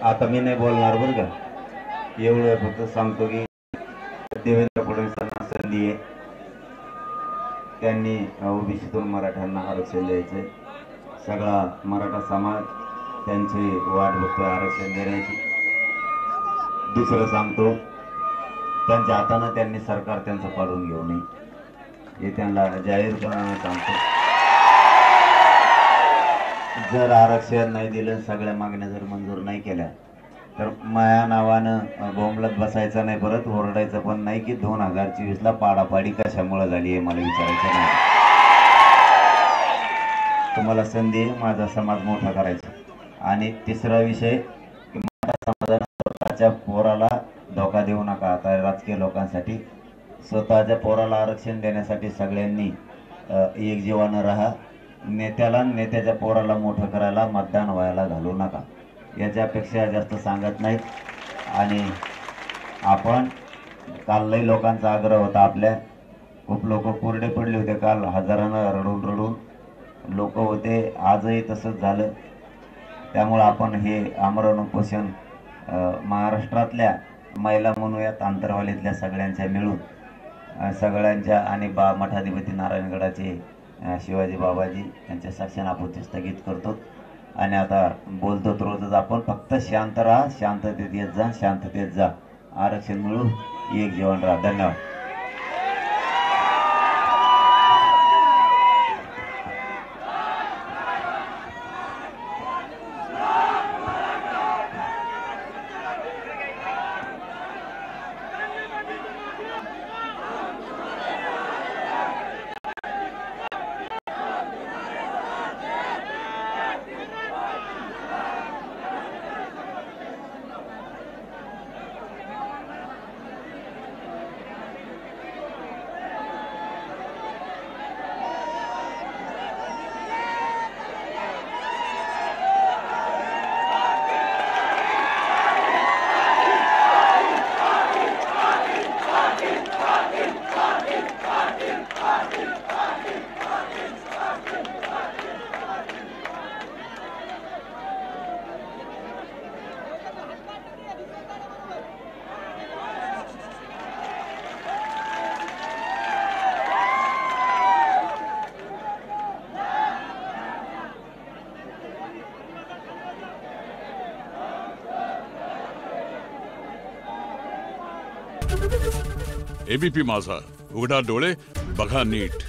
आता मी नाही बोलणार बरं का, एवढं फक्त सांगतो की देवेंद्र फडणवीसांना संधी आहे, त्यांनी ओबीसीतून मराठ्यांना आरक्षण द्यायचं, सगळा मराठा समाज त्यांची वाट बघतोय आरक्षण देण्याची। दुसरं सांगतो, त्यांच्या हाताने त्यांनी सरकार त्यांचं पाडून घेऊ नये, हे त्यांना जाहीरपणाने सांगतो। जर आरक्षण नाही दिलं, सगळ्या मागण्या जर मंजूर नाही केल्या, तर माया नावानं बोंबलत बसायचं नाही, परत ओरडायचं पण नाही की 2024 ला पाडापाडी कशामुळे झाली आहे मला विचारायचं नाही। तुम्हाला संधी माझा समाज मोठा करायचा। आणि तिसरा विषय की मराठा समाजाने स्वतःच्या पोराला धोका देऊ नका। आता राजकीय लोकांसाठी स्वतःच्या पोराला आरक्षण देण्यासाठी सगळ्यांनी एकजीवानं राहा। नेत्याला नेत्याच्या पोराला मोठं करायला मतदान व्हायला घालू नका, याच्यापेक्षा जास्त सांगत नाहीत। आणि आपण काल लई लोकांचा आग्रह होता, आपल्या खूप लोक कोरडे पडले होते काल, हजारांना रडून रडून लोक होते, आजही तसंच झालं। त्यामुळे आपण हे आमरण उपोषण महाराष्ट्रातल्या महिला म्हणूयात आंतरवालीतल्या सगळ्यांच्या मिळून सगळ्यांच्या आणि मठाधिपती नारायणगडाचे शिवाजी बाबाजी यांच्या साक्षीने आपण स्थगित करतो। आणि आता बोलतो रोजच आपण, फक्त शांत राहा, शांततेत येत जा, शांततेत जा, आरक्षण मिळू, एक जीवन राहा। धन्यवाद। एबीपी माझा, उघडा डोळे बघा नीट।